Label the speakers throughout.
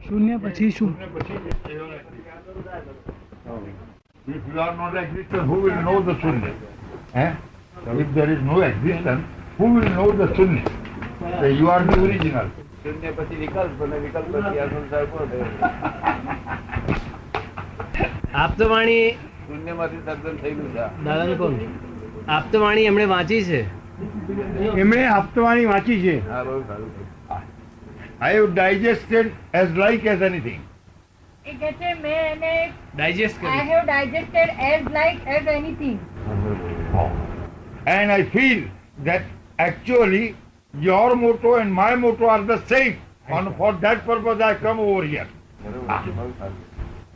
Speaker 1: શૂન્ય પછી શું?
Speaker 2: If you are not existent, who will know the Shunya? If there is no existence, who will know the Shunya? So you are the original.
Speaker 3: શૂન્ય પછી વિકલ્પ અને વિકલ્પ પછી આ સંસાર પૂરો થયો.
Speaker 4: આપતવાણી
Speaker 3: શૂન્યમાંથી સર્જન થયેલું છે.
Speaker 4: દાદાને કોણ આપતવાણી એમણે વાંચી છે?
Speaker 1: એમણે આપતવાણી વાંચી છે.
Speaker 3: હા, બહુ સારું.
Speaker 2: I have digested as like as anything.
Speaker 5: એ કહે છે મેં એને
Speaker 4: digest
Speaker 5: I have digested as like as anything.
Speaker 2: And I feel that actually your motto and my motto are the same. And for that purpose I come over here.
Speaker 3: બરોબર, બહુ સારું.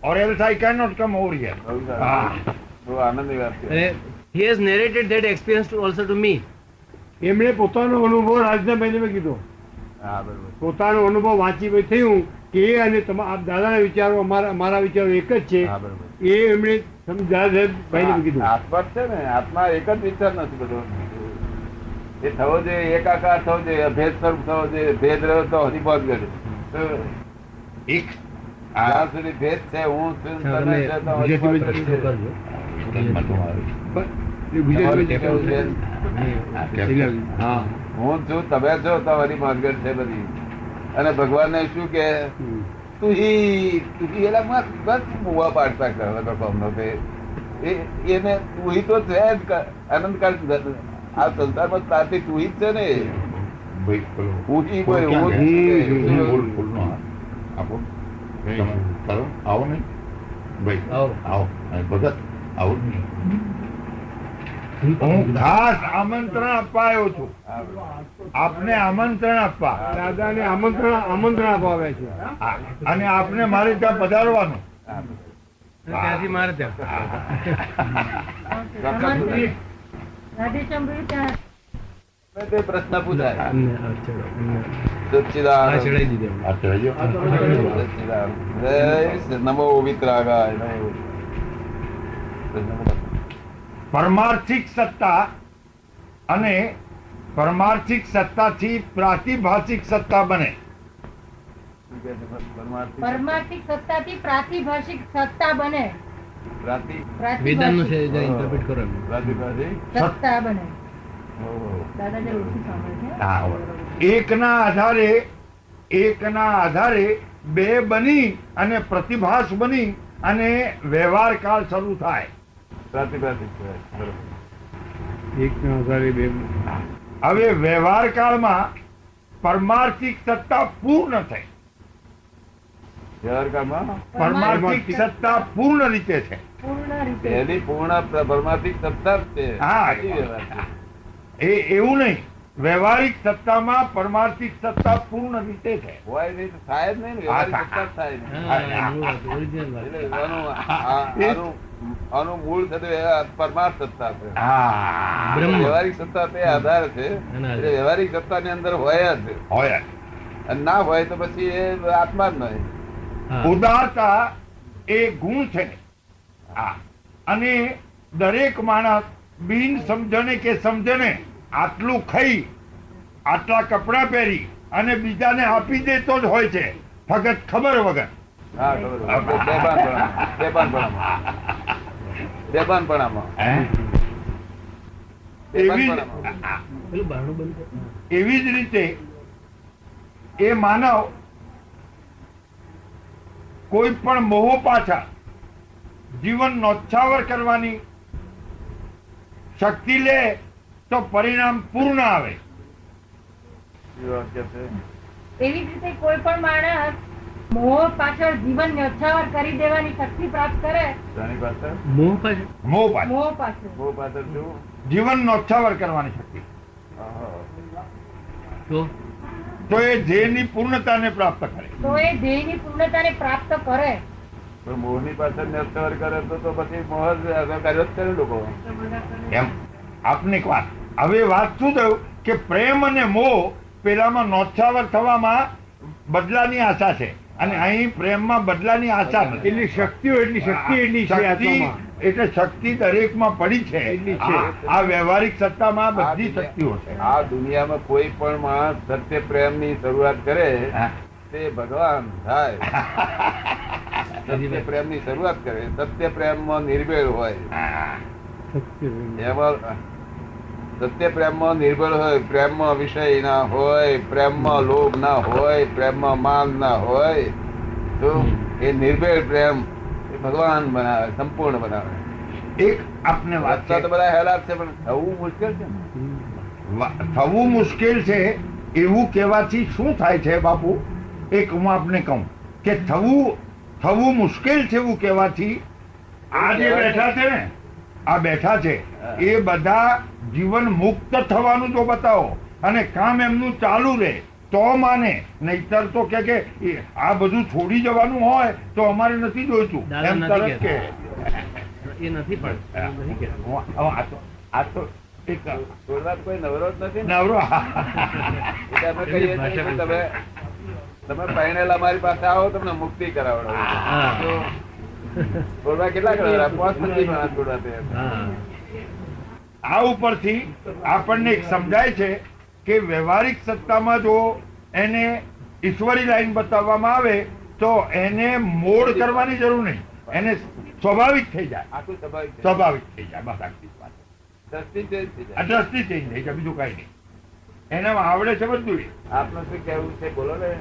Speaker 2: Or else I cannot come over here.
Speaker 3: બહુ સારું. બહુ આનંદની વાત છે.
Speaker 4: he has narrated that experience also to me.
Speaker 1: એમણે પોતાનો અનુભવ રાજનાભાઈને મેં કીધો.
Speaker 3: હા, બરોબર.
Speaker 1: પોતાનો અનુભવ વાંચી થયું કે એ અને આપ દાદાના વિચારો અમારા વિચારો એક જ છે.
Speaker 3: હા, બરોબર.
Speaker 1: એ એમણે દાદાભાઈને મેં કીધું.
Speaker 3: આત્મા છે ને, આત્મા એક જ વિચાર નથી બધો. એ થવો જોઈએ, એકાકાર થવો જોઈએ, અભેદ સ્વરૂપ થવો જોઈએ. ભેદ રહ્યો તો હરિભોજ કરે.
Speaker 2: એક
Speaker 3: જ્યાં સુધી ભેદ છે, હું છું, તમે છે, તો હરિભોજ કરે છે. તમારે કેવું છે?
Speaker 1: હા,
Speaker 3: હું છું, તમે છો, તો હરિભોજ કરે છે બધી. અને ભગવાનને શું કે તું એલા બસ મુવા પાડતા કરો કામનો કે એને તું તો છે જ આનંદકાળ. આ સંસારમાં તારથી તું જ છે ને. હું ઈ બોલ, હું જ છું.
Speaker 2: આવો નહીં ભાઈ, આવો ભગત આવો નહીં. હું ખાસ આમંત્રણ આપવા આવ્યો છું. આપને આમંત્રણ આપવા,
Speaker 1: દાદાને આમંત્રણ આપવા આવે છે.
Speaker 2: અને આપને મારે ત્યાં પધારવાનું.
Speaker 4: ત્યાંથી મારે ત્યાં
Speaker 5: રાધે શંભુ ત્યાં
Speaker 3: તે પ્રશ્ન પૂછાય.
Speaker 4: ચડાવી દીધી
Speaker 2: આ ચડાવજો.
Speaker 3: નમો વિતરાગાય.
Speaker 2: પરમાર્થિક સત્તા અને પરમાર્થિક સત્તાથી પ્રાતિભાષિક સત્તા બને.
Speaker 5: પરમાર્થિક સત્તાથી પ્રાતિભાષિક સત્તા બને.
Speaker 4: વેદાંતનું છે ઇન્ટરપ્રેટ કરો એમ.
Speaker 5: સત્તા બને. દાદા જરા ઓછું સાંભળે છે.
Speaker 2: એકના આધારે બે બની અને પ્રતિભાસ બની અને વ્યવહાર કાળ શરૂ થાય.
Speaker 1: એકના આધારે બે.
Speaker 2: હવે વ્યવહાર કાળમાં પરમાર્થિક સત્તા પૂર્ણ થઈ. પરમાર્થિક સત્તા પૂર્ણ રીતે છે.
Speaker 5: પૂર્ણ રીતે
Speaker 3: એની પૂર્ણ પરમાર્થિક સત્તા જ છે.
Speaker 2: હા.
Speaker 3: સાચી વ્યવહાર છે.
Speaker 2: એવું નહીં, વ્યવહારિક સત્તામાં પરમાર્થિક સત્તા પૂર્ણ રીતે છે.
Speaker 3: હોય નહીં તો થાય જ નહીં ને. વ્યવહારિક સત્તા જ થાય નહીં. એટલે આનું મૂળ છે તે પરમાર્થ સત્તા છે. વ્યવહારિક સત્તા તે આધાર છે. એટલે વ્યવહારિક સત્તા ની અંદર હોય જ.
Speaker 2: હોય
Speaker 3: અને ના હોય તો પછી એ આત્મા જ નહીં.
Speaker 2: ઉદારતા એ ગુણ છે. અને દરેક માણસ બિન સમજણે કે સમજણે આટલું ખાઈ, આટલા કપડા પહેરી અને બીજાને આપી દેતો જ હોય છે, ફક્ત ખબર વગર.
Speaker 3: હા, બેભાનપણામાં.
Speaker 2: એવી જ રીતે એ માનવ કોઈ પણ મોહ પાછળ જીવન નોછાવર કરવાની શક્તિ લે તો પરિણામ પૂર્ણ આવે.
Speaker 5: એવી જ રીતે કોઈ પણ માણસ મોહ પાછળ જીવન ન્યોછાવર કરી દેવાની શક્તિ પ્રાપ્ત કરે.
Speaker 2: મોહ પાછળ
Speaker 5: મોહ પાછળ
Speaker 2: જીવન નોછાવર કરવાની શક્તિ, તો એ ધ્યેયની પૂર્ણતાને પ્રાપ્ત કરે.
Speaker 5: તો એ ધ્યેયની પૂર્ણતાને પ્રાપ્ત કરે.
Speaker 3: પણ મોહની પાછળ નષ્ટવર કરે તો પછી મોહ કર્યો જ કરે લોકો.
Speaker 2: એમ આપની એક વાત. હવે વાત શું થયું કે પ્રેમ અને મોહ પેલામાં નોછાવર થવામાં બદલાની આશા છે, અને અહીં પ્રેમમાં બદલાની આશા નથી.
Speaker 1: એટલી શક્તિઓ એટલી શક્તિ
Speaker 2: એટલે શક્તિ દરેકમાં પડી છે. આ વ્યવહારિક સત્તામાં બધી શક્તિઓ છે.
Speaker 3: આ દુનિયામાં કોઈ પણ માણસ સત્ય પ્રેમ ની શરૂઆત કરે તે ભગવાન થાય. સત્ય પ્રેમ ની શરૂઆત કરે. સત્ય પ્રેમ માં નિર્ભેળ હોય. એમાં સત્ય પ્રેમમાં નિર્ભર હોય, પ્રેમમાં વિષય ના હોય, પ્રેમમાં લોભ ના હોય, પ્રેમમાં માન ના હોય, તો એ નિર્ભેળ પ્રેમ એ ભગવાન બનાવે, સંપૂર્ણ બનાવે.
Speaker 2: એક આપને વાત
Speaker 3: રસ્તા તો
Speaker 2: છે,
Speaker 3: બધા હેલા છે, પણ થવું મુશ્કેલ છે ને.
Speaker 2: થવું મુશ્કેલ છે એવું કહેવાથી શું થાય છે બાપુ? એક હું આપને કહું કે થવું મુશ્કેલ છે એવું કહેવાથી આ જે બેઠા છે ને, આ બેઠા છે એ બધા જીવન મુક્ત થવાનું તો બતાવો અને કામ એમનું ચાલુ રહે તો માને, નહીતર તો કે આ બધું છોડી જવાનું હોય તો અમારે નથી જોઈતું
Speaker 4: દાદા
Speaker 2: એમ
Speaker 4: નથી
Speaker 2: તરત કે
Speaker 4: એ નથી પણ એવું નથી કહેતા.
Speaker 2: આ તો એક
Speaker 3: છોડવા તો કોઈ નવરો જ નથી ને.
Speaker 2: નવરો
Speaker 3: એટલે અમે કહીએ છીએ કે તમે પરણેલા મારી પાસે આવો, તમને મુક્તિ કરાવડો.
Speaker 4: હા.
Speaker 3: તો છોડવા કેટલા કરાવડા? 5 નથી માણસ છોડવા તે.
Speaker 4: હા.
Speaker 2: આ ઉપરથી આપણને એક સમજાય છે કે વ્યવહારિક સત્તામાં જો એને ઈશ્વરી લાઈન બતાવવામાં આવે તો એને મોડ કરવાની જરૂર નહીં, એને સ્વાભાવિક થઈ જાય,
Speaker 3: આખું સ્વાભાવિક છે.
Speaker 2: સ્વાભાવિક થઈ જાય. બસ આટલી જ વાત.
Speaker 3: દ્રષ્ટિ change થઈ જાય.
Speaker 2: આ દ્રષ્ટિ ચેન્જ થઈ જાય, બીજું કઈ નહીં. એનામાં આવડે છે બધું.
Speaker 3: આપનું શું કહેવું છે બોલો ને.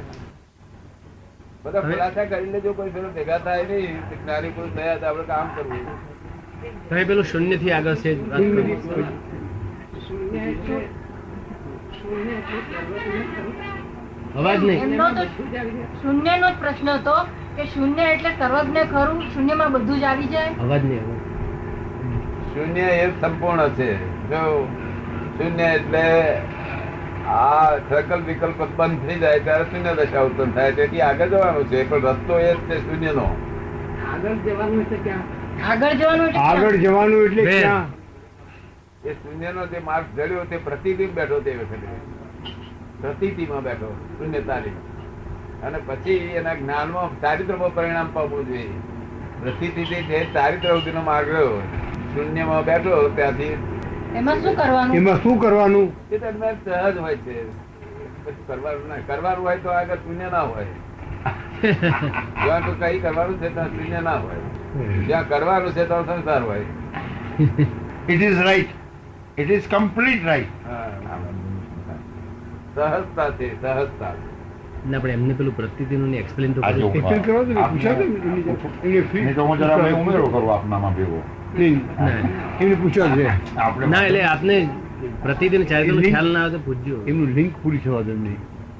Speaker 3: બધા ખુલાસા કરી લેજો. કોઈ પેલો ભેગા થાય નહીં. જ્ઞાની પુરુષ થયા તો આપણે કામ કરવું.
Speaker 4: તમે પેલું શૂન્ય થી આગળ છે વાત કરો. અવાજ નહીં.
Speaker 5: એમનો તો શૂન્યનો જ પ્રશ્ન હતો કે શૂન્ય એટલે સર્વજ્ઞ ખરું, શૂન્યમાં બધું જ આવી જાય.
Speaker 4: અવાજ નહીં.
Speaker 3: શૂન્ય એ સંપૂર્ણ છે. જો શૂન્ય એટલે આ સંકલ્પ વિકલ્પ બંધ થઈ જાય ત્યારે શૂન્ય દશા ઉત્પન્ન થાય. તેથી આગળ જવાનું છે, પણ રસ્તો એ જ છે શૂન્યનો.
Speaker 5: આગળ જવાનું એટલે
Speaker 1: આગળ જવાનું એટલે
Speaker 4: બે.
Speaker 1: ક્યાં?
Speaker 3: એ શૂન્યનો જે માર્ગ જડ્યો તે પ્રતિબિંબ બેઠો તે વખતે પ્રતીતિમાં બેઠો શૂન્યતાની, અને પછી એના જ્ઞાનમાં ચારિત્રમાં પરિણામ પામવું જોઈએ. પ્રતિથી જે ચારિત્ર સુધીનો માર્ગ રહ્યો, શૂન્યમાં બેઠો ત્યાંથી
Speaker 5: એમાં શું કરવાનું?
Speaker 1: એમાં શું કરવાનું?
Speaker 3: એ દરમિયાન સહજ હોય છે. પછી કરવાનું ના કરવાનું હોય તો આગળ શૂન્ય ના હોય. જ્યાં તો કઈ કરવાનું છે ત્યાં શૂન્ય ના હોય. જ્યાં કરવાનું છે તો સંસાર હોય.
Speaker 2: It is right, it is complete right.
Speaker 3: સહજતા છે, સહજતા.
Speaker 4: ના પણ એમને પેલું પ્રતિદિનનું એક્સપ્લેન તો
Speaker 2: આ જો.
Speaker 4: કર્યું.
Speaker 1: Explain કરવા દો ને, પૂછવા દો ને, એમને free-
Speaker 2: નહીં તો હું જરા ભાઈ ઉમેરો કરું આપનામાં ભેગો.
Speaker 1: નહીં, એમને પૂછવા છે.
Speaker 2: આપણે
Speaker 4: ના એટલે આપને પ્રતિદિન ચારિત્રનો
Speaker 1: લિંક-
Speaker 4: ખ્યાલ ના આવે તો પૂછજો.
Speaker 1: એમનું લિંક પૂરી થવા દો એમને.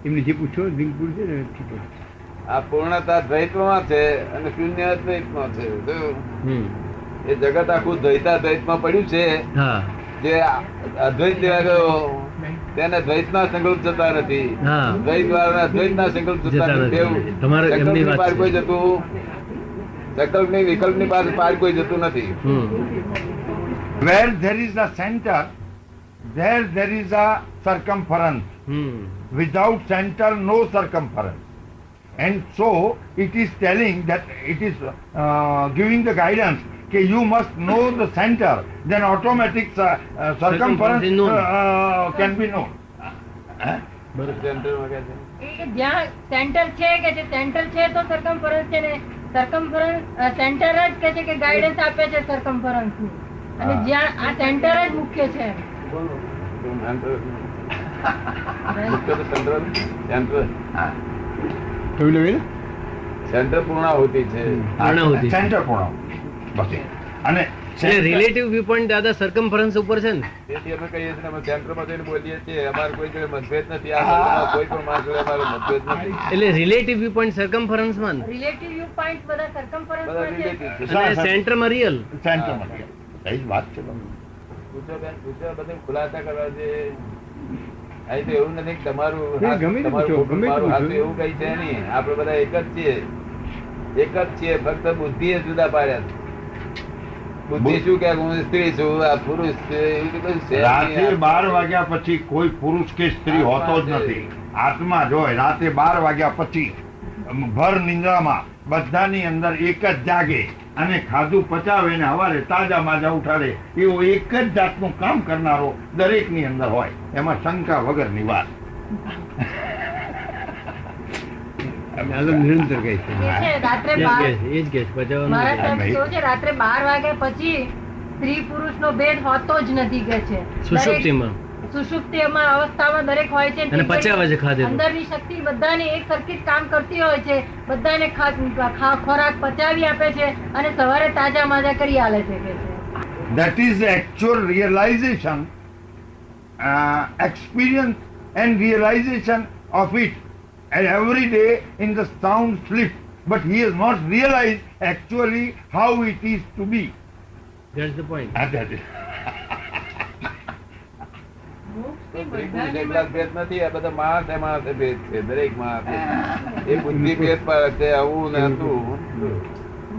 Speaker 1: એમને જે પૂછો લિંક પૂરી છે ને ઠીક છે.
Speaker 3: આ પૂર્ણતા દ્વૈતમાં છે અને શૂન્ય અદ્વૈતમાં છે. જો
Speaker 4: હમ.
Speaker 3: એ જગત આખું દ્વૈતાદ્વૈતમાં પડ્યું છે.
Speaker 4: હા.
Speaker 3: જે અદ્વૈત લેવા ગયો તેને દ્વૈતના સંકલ્પ જતા નથી.
Speaker 4: હા.
Speaker 3: દ્વૈત વાળાના અદ્વૈતના સંકલ્પ જતા
Speaker 4: જતા
Speaker 3: નથી.
Speaker 4: નથી.
Speaker 3: એવું
Speaker 4: તમારે એમની
Speaker 3: સંકલ્પની
Speaker 4: વાત
Speaker 3: પાર
Speaker 4: છે.
Speaker 3: કોઈ જતું, સંકલ્પની વિકલ્પની પાર કોઈ જતું નથી.
Speaker 4: હમ.
Speaker 2: where there is a center, there is a circumference.
Speaker 4: Hmm.
Speaker 2: Without center, no circumference. And so it is telling that it is giving the guidance that you must know the center, then automatic circumference
Speaker 4: is known.
Speaker 2: can be known.
Speaker 3: સેન્ટરમાં કહે છે.
Speaker 5: એ જ્યાં centre છે કે જે centre છે તો circumference છે ને સર્કમ્ફરન્સ સેન્ટર જ કે છે કે ગાઈડન્સ આપે છે સર્કમ્ફરન્સ ની, અને
Speaker 3: હા.
Speaker 5: જ્યાં આ સેન્ટર જ મુખ્ય છે.
Speaker 1: કહ્યું લે ને?
Speaker 3: સેન્ટર પૂર્ણાહુતિ છે.
Speaker 4: પૂર્ણાહુતિ.
Speaker 2: Center પૂર્ણ. બસ એ. અને
Speaker 4: એટલે રિલેટિવ વ્યૂ પોઈન્ટ દાદા સર્કમ્ફરન્સ ઉપર છે ને.
Speaker 3: તેથી અમે કહીએ છીએ અમે સેન્ટરમાં જઈને બોલીએ છીએ. અમારે કોઈ જોડે મતભેદ નથી. આ વર્લ્ડમાં કોઈ પણ માણસ જોડે અમારો મતભેદ નથી.
Speaker 4: એટલે રિલેટિવ વ્યૂ પોઈન્ટ સર્કમ્ફરન્સ માં ને.
Speaker 5: રિલેટિવ વ્યૂ પોઈન્ટ બધા સર્કમ્ફરન્સ
Speaker 3: બધા
Speaker 5: માં છે.
Speaker 3: relative છે.
Speaker 4: અને સેન્ટરમાં રિયલ.
Speaker 2: સેન્ટરમાં એ જ વાત છે.
Speaker 3: પૂછો બેન, પૂછો. બધું ખુલાસા કરવા છે. અહીં તો એવું નથી કે તમારું
Speaker 1: નહીં,
Speaker 3: હાથ-
Speaker 1: ગમે તે
Speaker 3: તમારું
Speaker 1: પૂછો,
Speaker 3: ખોટું,
Speaker 1: ગમે તે
Speaker 3: મારું હાથ
Speaker 1: પૂછો.
Speaker 3: એવું કઈ છે નહીં. આપણે બધા એક જ છીએ. એક જ છીએ. ફક્ત બુદ્ધિ એ જુદા પાડ્યા છે. બુદ્ધિ શું કે હું સ્ત્રી છું, આ પુરુષ છે, એવું તો કશું છે નહીં.
Speaker 2: રાતે 12 વાગ્યા પછી કોઈ પુરુષ કે સ્ત્રી હોતો જ નથી. આત્મા જ હોય. રાતે 12 વાગ્યા પછી ભર નિંદ્રામાં બધાની અંદર એક જ જાગે અને ખાધું પચાવે ને હવારે તાજા માજા ઉઠાડે એવો એક જ જાતનું કામ કરનારો દરેકની અંદર હોય. એમાં શંકા વગરની વાત.
Speaker 1: આ તો નિરંતર કહે છે
Speaker 5: કે છે રાત્રે
Speaker 4: એ જ
Speaker 5: 12
Speaker 4: કેસ, એ જ કેસ પચાવવાનું
Speaker 5: મારા
Speaker 4: છે.
Speaker 5: સાહેબ કેવું છે રાત્રે 12 વાગ્યા પછી સ્ત્રી પુરુષ નો ભેદ હોતો જ નથી કે છે.
Speaker 4: સુષુપ્તિમાં
Speaker 5: સુષુપ્તિમાં અવસ્થામાં દરેક હોય છે
Speaker 4: અને પચાવે છે ખાધેલું.
Speaker 5: અંદરની શક્તિ બધાની એક સરખી જ કામ કરતી હોય છે, બધાને ખોરાક પચાવી આપે છે અને સવારે તાજા માજા કરી આલે છે કે છે.
Speaker 2: That is the actual realization, experience and realization of it, and every day in the sound sleep. But he has not realized actually how it is to be.
Speaker 4: That's the point.
Speaker 2: That is.
Speaker 3: તો સ્ત્રી પુરુષ એકલા જ ભેદ નથી, આ બધા માણસે માણસે ભેદ છે, દરેક માણસે. એ બુદ્ધિ ભેદ પાડે છે, આવું ને હતું.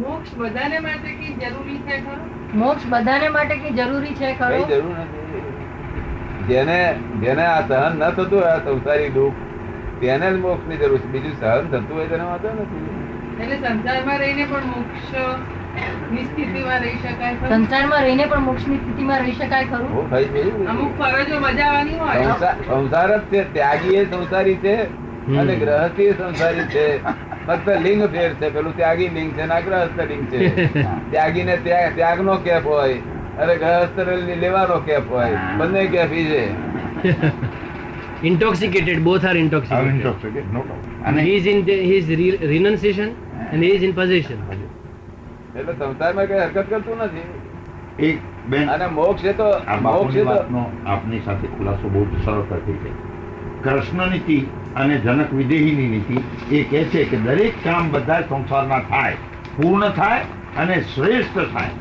Speaker 6: મોક્ષ બધાને માટે કી જરૂરી છે ખરો?
Speaker 5: મોક્ષ બધાને માટે કે જરૂરી છે
Speaker 3: કઈ
Speaker 5: ખરો?
Speaker 3: જરૂર નથી. જેને આ સહન ન થતું હોય, આ સંસારી દુઃખ, તેને જ મોક્ષ ની જરૂર છે. બીજું સહન થતું હોય તેને વાંધો નથી.
Speaker 6: એટલે સંસારમાં રહીને પણ મોક્ષ ની સ્થિતિમાં રહી શકાય ખરું?
Speaker 5: સંસારમાં રહીને પણ મોક્ષની સ્થિતિમાં રહી શકાય ખરું?
Speaker 3: બહુ થઈ ગયું.
Speaker 6: અમુક ફરજો બજાવવાની હોય.
Speaker 3: સંસાર જ છે. ત્યાગી એ સંસારી છે અને ગ્રહસ્થી સંસારી છે. ફક્ત લિંગ ફેર છે. પેલું ત્યાગી લિંગ છે ને ગ્રહસ્થ લિંગ છે. ત્યાગી ને ત્યાગ નો કેપ હોય અને ગ્રહસ્થ લેવાનો કેપ હોય. બંને કેફી છે.
Speaker 4: Intoxicated, both are intoxicated.
Speaker 2: Intoxicated, no doubt.
Speaker 4: And he is in his renunciation and he is in possession.
Speaker 3: એટલે સંસારમાં કઈ હરકત કરતું નથી.
Speaker 2: એક બેન
Speaker 3: અને મોક્ષ એ તો
Speaker 2: આ
Speaker 3: મોક્ષ
Speaker 2: બાપુની
Speaker 3: એ તો
Speaker 2: વાતનો આપની સાથે ખુલાસો બહુ જ સરળતાથી છે. કૃષ્ણ નીતિ અને જનક વિદેહીની નીતિ એ કહે છે કે દરેક કામ બધા સંસારના થાય, પૂર્ણ થાય અને શ્રેષ્ઠ થાય.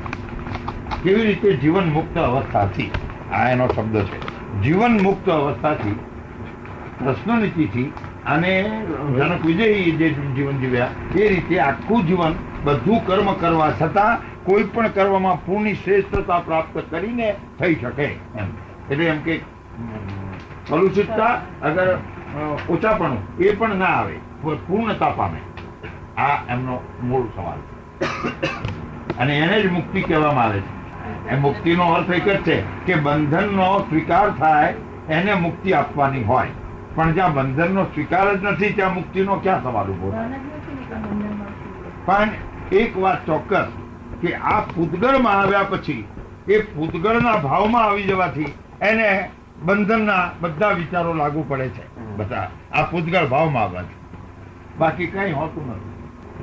Speaker 2: કેવી રીતે? જીવન મુક્ત અવસ્થાથી. આ એનો શબ્દ છે. જીવન મુક્ત અવસ્થાથી, કૃષ્ણ નીતિથી અને જનક વિજયી જે જીવન જીવ્યા એ રીતે આખું જીવન બધું કર્મ કરવા છતાં કોઈ પણ કર્મમાં પૂર્ણ શ્રેષ્ઠતા પ્રાપ્ત કરીને થઈ શકે એમ. એટલે એમ કે કલુષિતતા અગર ઓછાપણું એ પણ ના આવે, પૂર્ણતા પામે. આ એમનો મૂળ સવાલ છે અને એને જ મુક્તિ કહેવામાં આવે છે. એ મુક્તિનો અર્થ એક જ છે કે બંધનનો સ્વીકાર થાય એને મુક્તિ આપવાની હોય. પણ જ્યાં બંધનનો સ્વીકાર જ નથી ત્યાં મુક્તિનો ક્યાં સવાલ ઉભો થાય? પણ એક વાત ચોક્કસ કે આ પૂતગળમાં આવ્યા પછી એ પૂતગળના ભાવમાં આવી જવાથી એને બંધનના બધા વિચારો લાગુ પડે છે. બધા આ પૂતગળ ભાવમાં આવવાથી, બાકી કઈ હોતું નથી.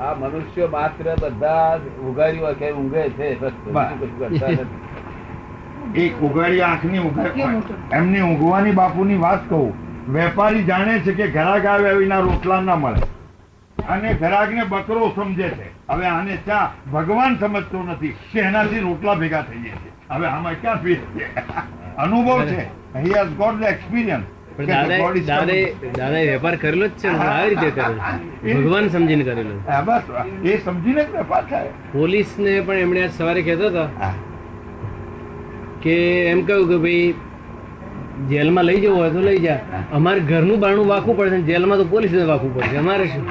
Speaker 3: આ મનુષ્ય માત્ર બધા ઉઘાડી કે ઊંઘે છે, બસ બીજું કશું કરતા નથી.
Speaker 2: એક ઉઘાડી આંખની ઉઘાડી એમની ઊંઘવાની બાપુની વાત કહું. વેપારી જાણે છે કે ઘરાક આવે વિના રોટલા ના મળે અને ઘરાકને બકરો સમજે છે. હવે આને ચા ભગવાન સમજતો નથી કે એનાથી રોટલા ભેગા થઈ જાય છે. હવે આમાં ક્યાં ફેર છે? અનુભવ છે. He has got the experience.
Speaker 4: પણ દાદાએ વેપાર કરેલો જ છે ને, આવી રીતે કરેલો, ભગવાન સમજીને કરેલો.
Speaker 2: બસ એ સમજીને જ વેપાર થાય.
Speaker 4: પોલીસને પણ એમણે આજ સવારે કહેતા હતા
Speaker 2: હા.
Speaker 4: કે એમ કહ્યું કે ભાઈ જેલમાં લઈ જવું હોય તો લઈ જા, અમારે ઘરનું બારણું વાંકવું પડશે, જેલમાં તો પોલીસને વાંકવું પડશે, અમારે શું?